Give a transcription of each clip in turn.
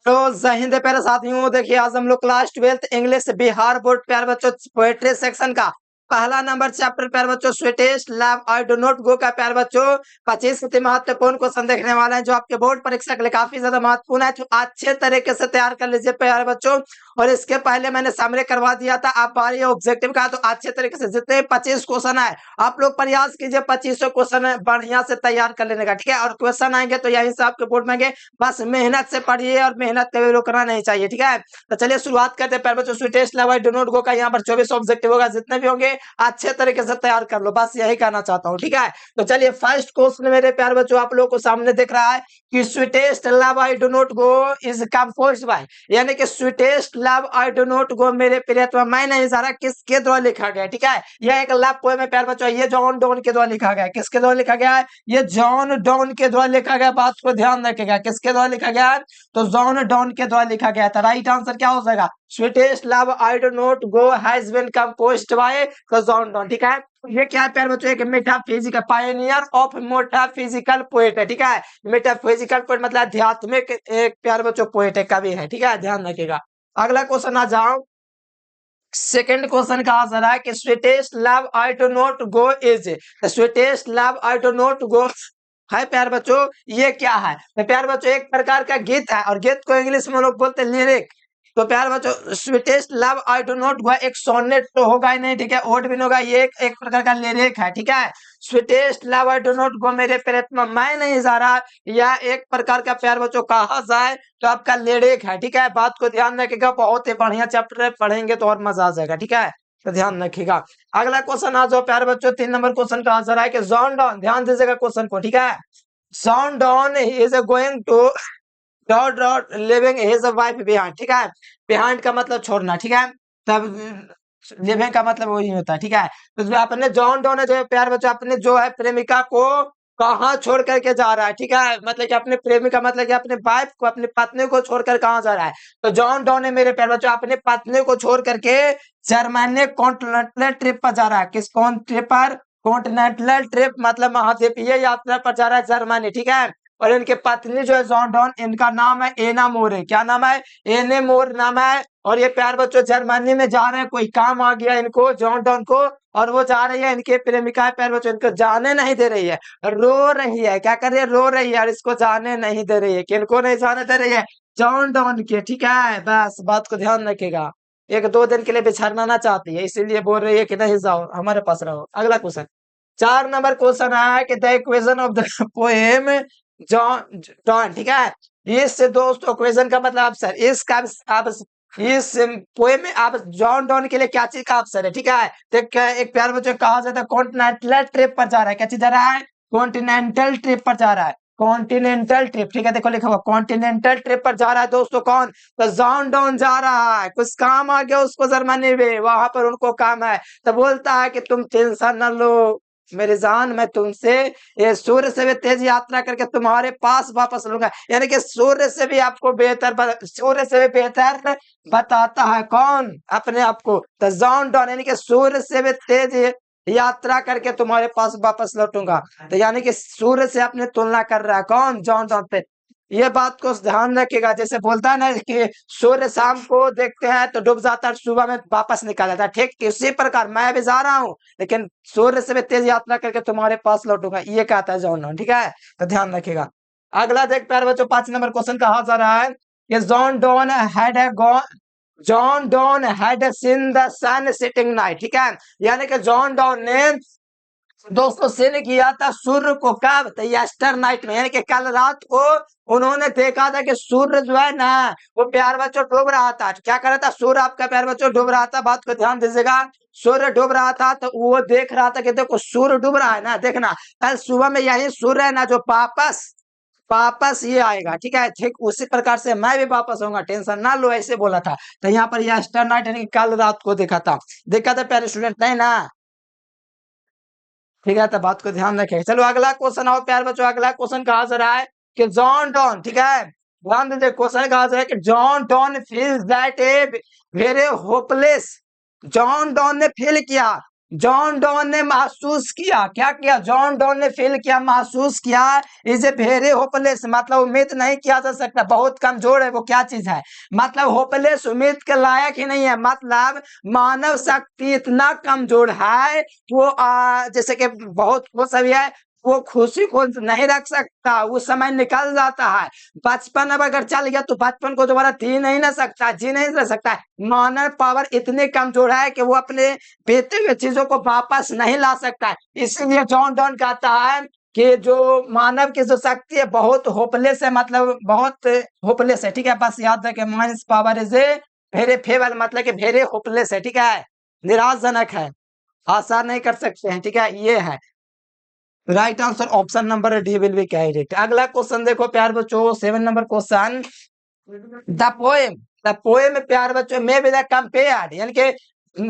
तो जय हिंद प्यारे साथियों, देखिए आज हम लोग class 12th English Bihar board प्यारे बच्चों पोएट्री सेक्शन का पहला नंबर चैप्टर प्यारे बच्चों sweetest love I do not गो का प्यारे बच्चों 25 अति महत्वपूर्ण क्वेश्चन देखने वाले हैं जो आपके बोर्ड परीक्षा के लिए काफी ज्यादा महत्वपूर्ण है। तो अच्छे तरीके से तैयार कर लीजिए प्यारे बच्चों। और इसके पहले मैंने समरी करवा दिया था, आप बारी ऑब्जेक्टिव का, तो अच्छे तरीके से जितने 25 क्वेश्चन है आप लोग प्रयास कीजिए 25 क्वेश्चन बढ़िया से तैयार कर लेने का, ठीक है। और क्वेश्चन आएंगे तो यही से आपके बोर्ड में आएंगे, बस मेहनत से पढ़िए और मेहनत कभी रुकना नहीं चाहिए, ठीक है। तो चलिए शुरुआत करते हैं प्यारे बच्चों। Sweetest love I do not गो का यहाँ पर 24 ऑब्जेक्टिव होगा, जितने भी होंगे अच्छे तरीके से तैयार कर लो, बस यही कहना चाहता हूँ, ठीक है। तो चलिए फर्स्ट क्वेश्चन मेरे प्यारे बच्चों आप लोगों को सामने दिख रहा है कि sweetest love I do not go is composed bye, यानी कि sweetest love I do not गो मेरे प्रियतमा मैं नहीं जा रहा किसके द्वारा लिखा गया, ठीक है। यह एक लव पोएम है प्यारे बच्चों, ये जॉन डॉन के द्वारा लिखा गया है। किसके द्वारा लिखा गया है? ये जॉन डॉन के द्वारा लिखा गया, बात को ध्यान रखिएगा। किसके द्वारा लिखा गया है? तो जॉन डॉन के द्वारा लिखा गया था। राइट आंसर क्या हो जाएगा? Sweetest love I do not go has been composed by John Donne, ठीक है। ये क्या है प्यारे बच्चों? एक metaphysical pioneer of metaphysical poet है, ठीक है। मेटाफिजिकल पोएट मतलब आध्यात्मिक एक प्यारे बच्चों पोएट है, कवि है, ठीक है, ध्यान रखिएगा। अगला क्वेश्चन आ जाओ। सेकंड क्वेश्चन का आंसर है कि sweetest love I do not go is, sweetest love I do not गो है प्यारे बच्चों, ये क्या है? तो प्यारे बच्चों एक प्रकार का गीत है, और गीत को इंग्लिश में लोग बोलते हैं लिरिक। तो प्यारे बच्चों sweetest love I do not गो एक सोनेट तो होगा ही नहीं, ठीक है, ओड भी नहीं होगा, ये एक प्रकार का लिरिक है, ठीक है। Sweetest love I do not गो मेरे प्रियतमा मैं नहीं जा रहा, यह एक प्रकार का प्यारे बच्चों कहा जाए तो आपका लिरिक है, ठीक है। बात को ध्यान रखिएगा, बहुत ही बढ़िया चैप्टर पढ़ेंगे तो और मजा आ जाएगा, ठीक है, तो ध्यान रखिएगा। अगला क्वेश्चन आ जाओ प्यारे बच्चों। 3 नंबर क्वेश्चन का आंसर है कि जॉन डॉन, ध्यान दीजिएगा क्वेश्चन को, ठीक है। John Donne is going to dot dot living his wife behind, ठीक है। बिहाइंड का मतलब छोड़ना, ठीक है, तब लिविंग का मतलब वही होता है, ठीक है। तो जो अपने जॉन डॉन है जो प्यार बच्चों अपने जो है प्रेमिका को कहाँ छोड़ करके जा रहा है, ठीक है, मतलब कि अपने प्रेमिका मतलब कि अपने वाइफ को अपनी पत्नी को छोड़कर कहाँ जा रहा है? तो जॉन डॉन है मेरे प्यार बच्चों अपने पत्नी को छोड़ करके जर्मनी कॉन्टिनेंटल ट्रिप पर जा रहा है। किस कौन ट्रिप पर? कॉन्टिनेंटल ट्रिप मतलब महाद्वीपीय यात्रा पर जा रहा है जर्मनी, ठीक है। और इनके पत्नी जो है जॉन डॉन, इनका नाम है एना मोर है। क्या नाम है? एने मोर नाम है। और ये प्यार बच्चों जर्मनी में जा रहे हैं, कोई काम आ गया इनको जॉन डॉन को, और वो जा रही है, इनके प्रेमिका प्यार बच्चों इनको जाने नहीं दे रही है, रो रही है। क्या कर रही है? रो रही है, और इसको जाने नहीं दे रही है। किनको नहीं जाने दे रही है? जॉन डॉन के, ठीक है, बस बात को ध्यान रखिएगा। 1-2 दिन के लिए बिछड़ना चाहती है, इसीलिए बोल रही है कि नहीं जाओ, हमारे पास रहो। अगला क्वेश्चन 4 नंबर क्वेश्चन है कि the equation of the poem John Donne, ठीक है। इस दोस्तों क्वेश्चन का मतलब आंसर इसका आप इस पोएम में आप जॉन डॉन के लिए क्या चीज का आंसर है, ठीक है। तो एक प्यार बच्चों कहा जाता है कॉन्टिनेंटल ट्रिप पर जा रहा है। क्या चीज जा रहा है? कॉन्टिनेंटल ट्रिप पर जा रहा है, कॉन्टिनेंटल ट्रिप, ठीक है। देखो लिखा हुआ कॉन्टिनेंटल ट्रिप पर जा रहा है दोस्तों, कौन? तो जॉन डॉन जा रहा है, कुछ काम आ गया उसको जर्मनी में, वहां पर उनको काम है, तो बोलता है कि तुम टेंशन न लो मेरी जान, मैं तुमसे ये सूर्य से भी तेज यात्रा करके तुम्हारे पास वापस लूंगा। यानी कि सूर्य से भी आपको बेहतर, सूर्य से भी बेहतर बताता है कौन? अपने आप को। तो जॉन डॉन यानी कि सूर्य से भी तेज यात्रा करके तुम्हारे पास वापस लौटूंगा। तो यानी कि सूर्य से अपने तुलना कर रहा है कौन? जॉन डॉन पे। ये बात को ध्यान रखिएगा, जैसे बोलता है ना कि सूर्य शाम को देखते हैं तो डूब जाता है, सुबह में वापस निकल जाता है, ठीक इसी प्रकार मैं भी जा रहा हूँ लेकिन सूर्य से भी तेज यात्रा करके तुम्हारे पास लौटूंगा, ये कहता है जॉन डॉन, ठीक है, तो ध्यान रखिएगा। अगला देख प्यारे बच्चों 5 नंबर क्वेश्चन कहा जा रहा है कि John Donne had seen the sun sitting night, ठीक है। यानी कि जॉन डॉन ने दोस्तों सिन किया था सूर्य को, कब? तो यस्टर नाइट में, यानी कि कल रात को उन्होंने देखा था कि सूर्य जो है ना वो प्यार बच्चों डूब रहा था। क्या कर रहा था? सूर्य आपका प्यार बच्चों डूब रहा था, बात को ध्यान दीजिएगा। सूर्य डूब रहा था तो वो देख रहा था कि देखो सूर्य डूब रहा है ना, देखना कल सुबह में यही सूर्य है ना जो वापस वापस ये आएगा, ठीक है, ठीक उसी प्रकार से मैं भी वापस आऊंगा, टेंशन ना लो, ऐसे बोला था। तो यहाँ पर यस्टर नाइट यानी कि कल रात को देखा था प्यारे स्टूडेंट, नहीं ना, ठीक है, तो बात को ध्यान रखें। चलो अगला क्वेश्चन आओ प्यार बच्चों। अगला क्वेश्चन कहा जा रहा है कि जॉन डॉन, ठीक है, ध्यान दीजिए क्वेश्चन कहा जा रहा है कि John don feels that a very hopeless, John Donne ने फील किया जॉन डॉन ने महसूस किया, क्या किया, जॉन डॉन ने फील किया, महसूस किया, इज ए वेरी होपलेस, मतलब उम्मीद नहीं किया जा सकता, बहुत कमजोर है वो, क्या चीज है, मतलब होपलेस, उम्मीद के लायक ही नहीं है, मतलब मानव शक्ति इतना कमजोर है वो जैसे कि बहुत वो सभी है, वो खुशी को नहीं रख सकता, वो समय निकल जाता है, बचपन अब अगर चल गया तो बचपन को दोबारा जी नहीं रह सकता है, मानव पावर इतनी कमजोर है कि वो अपने बीते हुए चीजों को वापस नहीं ला सकता है, इसीलिए जॉन डॉन कहता है कि जो मानव की जो शक्ति है बहुत होपलेस है, मतलब बहुत होपलेस है, ठीक है, बस याद रखें, mines power is a very fable, मतलब कि वेरी होपलेस है, ठीक है, निराशजनक है, आशा नहीं कर सकते हैं, ठीक है, ये है right answer, option number D will be correct. अगला क्वेश्चन देखो प्यार बच्चों, 7 नंबर क्वेश्चन, द पोएम, प्यार बच्चों में भी कंपेयर, यानी कि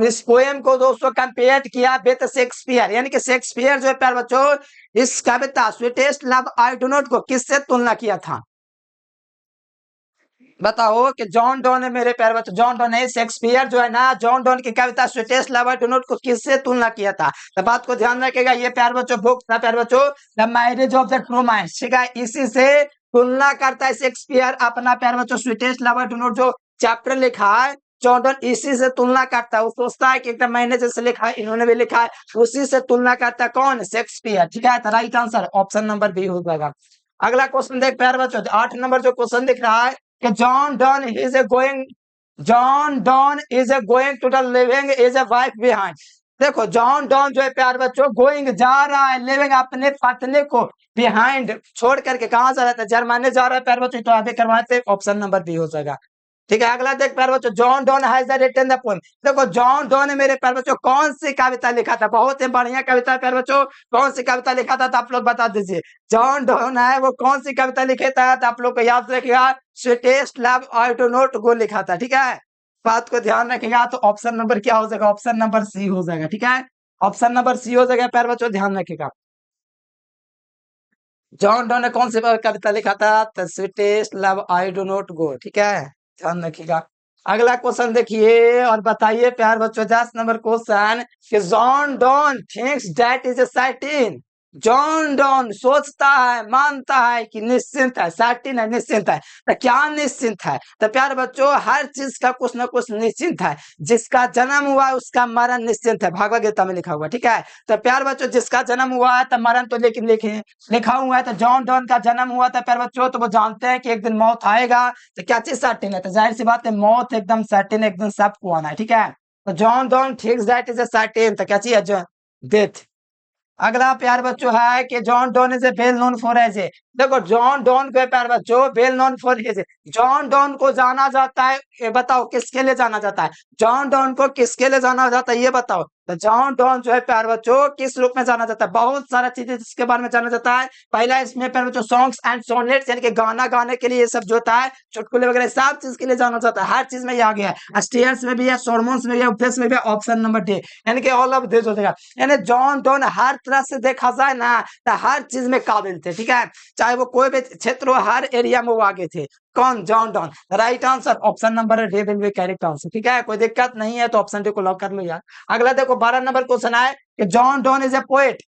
इस पोएम को दोस्तों कंपेयर किया विद शेक्सपियर, यानी कि शेक्सपियर जो है प्यार बच्चों इस कविता sweetest love I do not को किससे तुलना किया था, बताओ कि जॉन डॉन है मेरे प्यारे बच्चों, जॉन डॉन है, शेक्सपियर जो है ना, जॉन डॉन की कविता sweetest love I do not को किससे तुलना किया था, तो बात को ध्यान रखेगा, ये प्यार बच्चों बुक था प्यार बच्चों the marriage of the true mind, ठीक है, इसी से तुलना करता है शेक्सपियर अपना प्यार बच्चों sweetest love I do not जो चैप्टर लिखा है, जॉन डॉन इसी से तुलना करता है, वो सोचता है कि एकदम मैंने जैसे लिखा है इन्होंने भी लिखा है, उसी से तुलना करता है, कौन, शेक्सपियर, ठीक है, तो right answer option number B हो जाएगा। अगला क्वेश्चन देख प्यार बच्चों, 8 नंबर जो क्वेश्चन दिख रहा है कि John Donne is a going to the living is a wife behind, देखो जॉन डॉन जो है प्यार बच्चों गोइंग जा रहा है, लिविंग अपने पत्नी को बिहाइंड छोड़ करके कहां जा रहा था, जर्मनी जा रहा है प्यार बच्चों, तो आगे करवाते ऑप्शन नंबर बी हो जाएगा, ठीक है। अगला देख प्यार बच्चों, John Donne has written the poem, देखो जॉन डॉन ने मेरे प्यार बच्चों कौन सी कविता लिखा था, बहुत ही बढ़िया कविता प्यार बच्चों, कौन सी कविता लिखा था तो आप लोग बता दीजिए, जॉन डॉन है वो कौन सी कविता लिखे था, तो आप लोग को याद रखिएगा sweetest love I do not गो लिखा था, ठीक है, बात को ध्यान रखिएगा, तो ऑप्शन नंबर क्या हो जाएगा, ऑप्शन नंबर सी हो जाएगा, ठीक है, ऑप्शन नंबर सी हो जाएगा प्यार बच्चों, ध्यान रखिएगा, जॉन डॉन ने कौन सी कविता लिखा था, the sweetest love I do not गो, ठीक है, ध्यान रखिएगा। अगला क्वेश्चन देखिए और बताइए प्यार बच्चों, 10 नंबर क्वेश्चन कि John don thinks that is a certain, John Donne सोचता है मानता है कि निश्चिंत है, सर्टेन है, निश्चिंत है, तो क्या निश्चिंत है, तो प्यार बच्चों हर चीज का कुछ ना कुछ निश्चिंत है, जिसका जन्म हुआ है उसका मरण निश्चिंत है, भगवत गीता में लिखा हुआ, ठीक है, तो प्यार बच्चों जिसका जन्म हुआ है तो मरण तो लेकिन लिखे लिखा हुआ है, तो जॉन डॉन का जन्म हुआ था प्यार बच्चों, तो वो जानते हैं कि एक दिन मौत आएगा, तो क्या चीज सर्टेन है, तो जाहिर सी बात है मौत एकदम सर्टेन, एकदम सबको आना है, ठीक है, तो John Donne thinks that is a certain, तो क्या चीज है, डेथ। अगला प्यार बच्चों है कि John Donne is a well known for as a, देखो जॉन डॉन को प्यार बच्चों well known for as a, John Donne को जाना जाता है, ये बताओ किसके लिए जाना जाता है, जॉन डॉन को किसके लिए जाना जाता है ये बताओ, तो जॉन डॉन जो है प्यार बच्चों किस रूप में जाना जाता है, बहुत सारा चीजें जिसके बारे में जाना जाता है, पहला इसमें प्यार बच्चों सॉन्ग्स एंड सोनेट्स, यानी कि गाना गाने के लिए ये सब जो होता है, चुटकुले वगैरह सब चीज के लिए जाना जाता है, हर चीज में ये आ गया है, स्टेयर्स में भी है, सॉर्मोन्स में भी है, उपदेश में भी है, ऑप्शन नंबर डी, यानी कि ऑल ऑफ दिस हो जाएगा, यानी जॉन डॉन हर तरह से देखा जाए ना तो हर चीज में काबिल थे, ठीक है, चाहे वो कोई भी क्षेत्र हो, हर एरिया में वो आगे थे, कौन, John Donne, right answer option number D will be correct answer, ठीक है, कोई दिक्कत नहीं है तो ऑप्शन डी को लॉक कर लो यार। अगला देखो 12 नंबर क्वेश्चन है कि John Donne is A poet,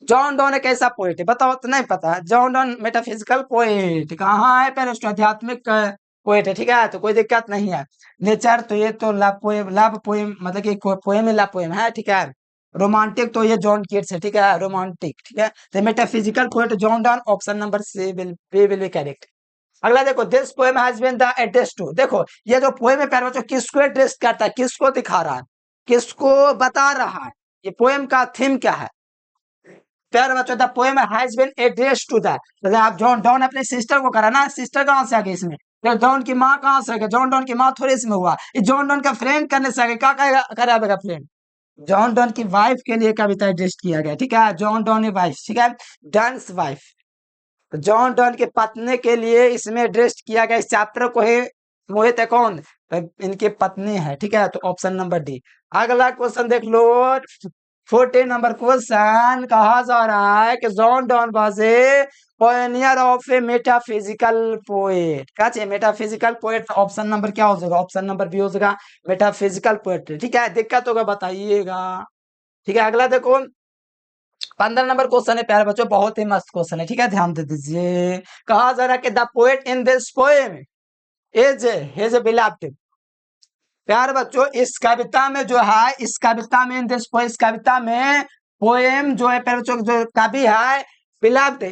John don एक ऐसा पोएट है, बताओ, तो नहीं पता, जॉन डॉन मेटाफिजिकल पोएट कहाँ है, पहले आध्यात्मिक पोएट है, ठीक है, तो कोई दिक्कत नहीं है, नेचर तो ये तो लव पोएम मतलब कि पोएम लव पोएम है, ठीक है, रोमांटिक तो ये जॉन कीट्स है, ठीक है, रोमांटिक, ठीक है, तो metaphysical poet John Donne, option number C will be correct. अगला देखो this poem has been the address to, देखो ये जो पोएम है प्यारे बच्चों किसको एड्रेस करता है, किसको दिखा रहा है, किसको बता रहा है, ये पोएम का थीम क्या है, प्यारे बच्चों the poem has been address to the, आप जॉन डॉन अपने सिस्टर को करा ना, सिस्टर कहां से आ गई इसमें, तो जॉन की माँ कहां से आ गई, जॉन डॉन की माँ थोड़ी इसमें हुआ, ये जॉन डॉन का फ्रेंड करने से आ गई, क्या करेगा फ्रेंड, जॉन डॉन की वाइफ के लिए कविता एड्रेस किया गया, ठीक है, जॉन डॉन की वाइफ, ठीक है, डॉन्स वाइफ, जॉन डॉन की पत्नी के लिए इसमें एड्रेस किया गया, इस चैप्टर को है मोहित है कौन, तो इनकी पत्नी है, ठीक है, तो ऑप्शन नंबर डी। अगला क्वेश्चन देख लो 14 नंबर क्वेश्चन, कहा जा रहा है कि John Donne was a pioneer of a metaphysical poet क्या चाहिए मेटाफिजिकल पोएट ऑप्शन नंबर क्या हो जाएगा ऑप्शन नंबर बी हो जाएगा मेटाफिजिकल पोएट्री ठीक है दिक्कत होगा बताइएगा ठीक है अगला देखो 15 नंबर क्वेश्चन है प्यारे बच्चों बहुत ही मस्त क्वेश्चन है ठीक है ध्यान दे दीजिए कहा जा रहा है कि the poet in this poem is his beloved प्यारे बच्चों इस कविता में जो है इस कविता में इस कविता में पोएम जो है प्यारे बच्चों जो कवि है बिलव्ड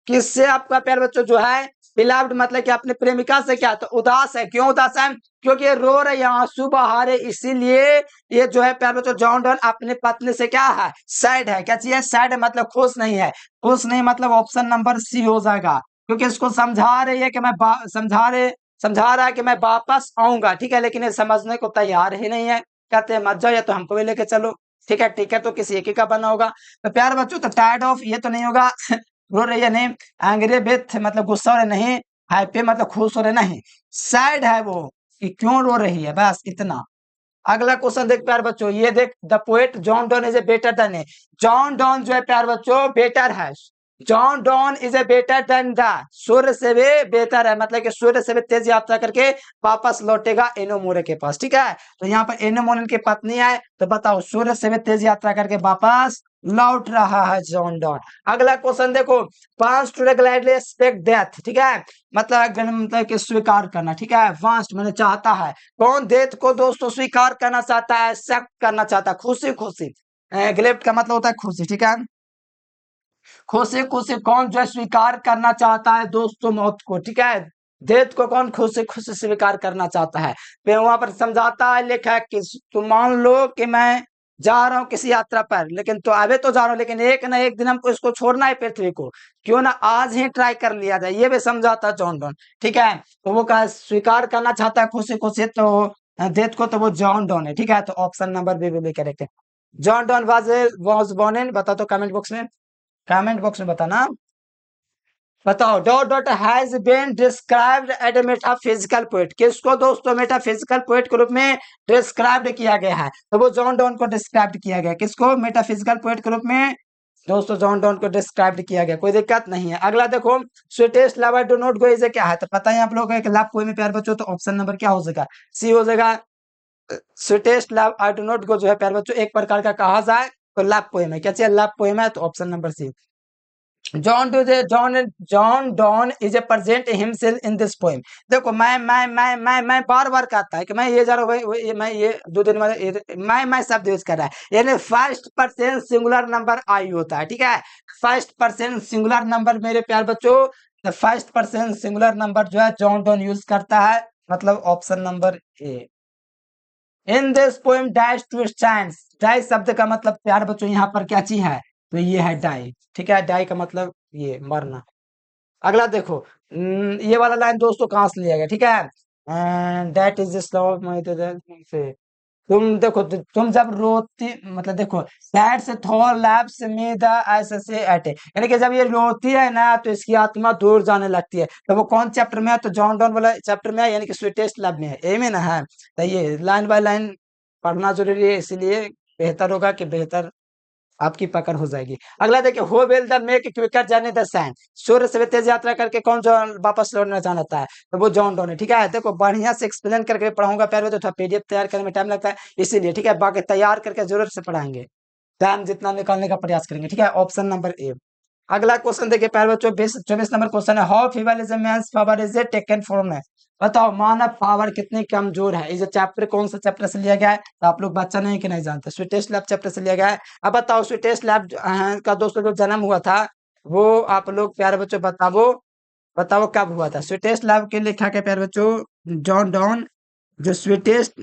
किससे आपका प्यारे बच्चों जो है बिलव्ड मतलब कि अपने प्रेमिका से क्या तो उदास है क्यों उदास है क्योंकि ये रो रही है आंसू बहा रहे इसीलिए ये जो है प्यारे बच्चों जॉन डॉन अपने पत्नी से क्या है सैड है क्या चाहिए सैड है मतलब खुश नहीं है खुश नहीं मतलब ऑप्शन नंबर सी हो जाएगा क्योंकि इसको समझा रही है कि समझा रहा है कि मैं वापस आऊंगा ठीक है लेकिन ये समझने को तैयार ही नहीं है कहते हैं मत जाओ या तो हमको भी लेके चलो ठीक है तो किसी एक ही का बना होगा तो प्यार बच्चों तो टायर्ड ऑफ ये तो नहीं होगा रो रही है नहीं एंग्री विथ मतलब गुस्सा हो रहे नहीं हैप्पी मतलब खुश हो रहे नहीं सैड है वो कि क्यों रो रही है बस इतना अगला क्वेश्चन देख प्यार बच्चों ये देख the poet John Donne is a better than John Donne जो है प्यार बच्चों बेटर है John Donne is a better than the सूर्य से भी बेहतर है मतलब कि सूर्य से भी तेज यात्रा करके वापस लौटेगा एनोमोरे के पास ठीक है तो यहाँ पर एनोमोरे की पत्नी है तो बताओ सूर्य से भी तेज यात्रा करके वापस लौट रहा है जॉन डॉन अगला क्वेश्चन देखो पांच टू ग्लैडली एक्सपेक्ट डेथ ठीक है मतलब कि स्वीकार करना ठीक है वांस्ट मैंने चाहता है कौन डेथ को दोस्तों स्वीकार करना चाहता है एक्सेप्ट करना चाहता है खुशी खुशी ग्लेप्ट का मतलब होता है खुशी ठीक है खुशी खुशी कौन जो है स्वीकार करना चाहता है दोस्तों मौत को ठीक है डेथ को कौन खुशी खुशी स्वीकार करना चाहता है फिर वहां पर समझाता है लिखा है कि तुम मान लो कि मैं जा रहा हूँ किसी यात्रा पर लेकिन तो अभी तो जा रहा हूँ लेकिन एक ना एक दिन हमको इसको छोड़ना है पृथ्वी को क्यों ना आज ही ट्राई कर लिया जाए ये भी समझाता है जॉन डॉन ठीक है तो वो कहा स्वीकार करना चाहता है खुशी खुशी तो डेथ को तो वो जॉन डॉन है ठीक है तो ऑप्शन नंबर बी भी करेक्ट है John Donne was born in बता तो कमेंट बॉक्स में बताना बताओ dot dot has been described as a metaphysical poet किसको दोस्तों मेटाफिजिकल पोएट के रूप में डिस्क्राइब्ड किया गया है तो वो जॉन डॉन को डिस्क्राइब किया गया किसको मेटाफिजिकल पोएट के रूप में दोस्तों जॉन डॉन को डिस्क्राइब किया गया कोई दिक्कत नहीं है अगला देखो sweetest love I do not go is क्या है तो पता है आप लोगों को लव पोएम में प्यार बच्चों तो ऑप्शन नंबर क्या हो जाएगा सी हो जाएगा sweetest love I do not गो जो है प्यार बच्चों एक प्रकार का कहा जाए तो लव पोएम है क्या चाहिए लव पोएम है तो option number C John Donne is a present himself in this poem देखो मैं बार बार कहता है कि मैं ये जा रहा हूँ मैं ये 2 दिन में मैं शब्द यूज कर रहा है यानी फर्स्ट पर्सन सिंगुलर नंबर आई होता है ठीक है फर्स्ट पर्सन सिंगुलर नंबर मेरे प्यार बच्चों फर्स्ट पर्सन सिंगुलर नंबर जो है जॉन डॉन यूज करता है मतलब option number A in this poem dash to stands die शब्द का मतलब प्यार बच्चों यहाँ पर क्या चीज है तो ये है डाई ठीक है डाई का मतलब ये मरना अगला देखो ये वाला लाइन दोस्तों कहाँ से लिया गया ठीक है दैट इज से तुम देखो तुम जब रोती मतलब देखो दैट से थॉर लैप्स में द ऐसे से एट यानी कि जब ये रोती है ना तो इसकी आत्मा दूर जाने लगती है तो वो कौन चैप्टर में है तो जॉन डॉन वाला चैप्टर में है यानी कि स्वीटेस्ट लव में है ए में ना है तो ये लाइन बाय लाइन पढ़ना जरूरी है इसीलिए बेहतर होगा कि बेहतर आपकी पकड़ हो जाएगी अगला देखिए who will the make quicker journey the sand सूर्य से भी तेज यात्रा करके कौन जो वापस लौटना चाहता है तो वो जॉन डॉन है ठीक है देखो बढ़िया से एक्सप्लेन करके पढ़ाऊंगा पहले तो पीडीएफ तैयार करने में टाइम लगता है इसीलिए ठीक है बाकी तैयार करके जरूर से पढ़ाएंगे टाइम जितना निकालने का प्रयास करेंगे ठीक है ऑप्शन नंबर ए अगला क्वेश्चन देखिए पहले 24 नंबर क्वेश्चन है how feeble is a man's power is a taken from है बताओ मानव पावर कितनी कमजोर है ये चैप्टर कौन सा चैप्टर से लिया गया है तो आप लोग बच्चा नहीं कि नहीं जानते स्वीटेस्ट लैब चैप्टर से लिया गया है अब बताओ स्वीटेस्ट लैब का दोस्तों जो जन्म हुआ था वो आप लोग प्यारे बच्चों बताओ कब हुआ था स्वीटेस्ट लैब के लिखा के प्यारे बच्चों जॉन डॉन जो स्वीटेस्ट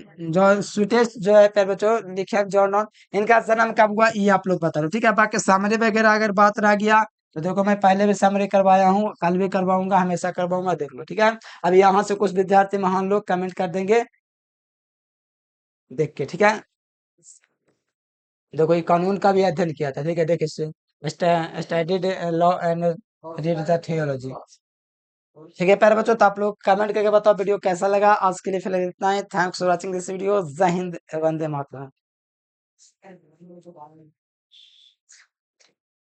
जो है प्यारे बच्चों लिखा जॉन डॉन इनका जन्म कब हुआ ये आप लोग बता दो ठीक है बाकी समरी वगैरह अगर बात रह गया तो देखो मैं पहले भी समरी करवाया हूँ कल भी करवाऊंगा हमेशा करवाऊंगा देख लो ठीक है अब यहाँ से कुछ विद्यार्थी महान लोग कमेंट कर देंगे देख के ठीक है देखो ये कानून का भी अध्ययन किया था ठीक है देख इससे studied law and read the theology ठीक है प्यारे बच्चों तो आप लोग कमेंट करके बताओ वीडियो कैसा लगा आज के लिए फिलहाल इतना ही thanks for watching this video जय हिंद वंदे मातरम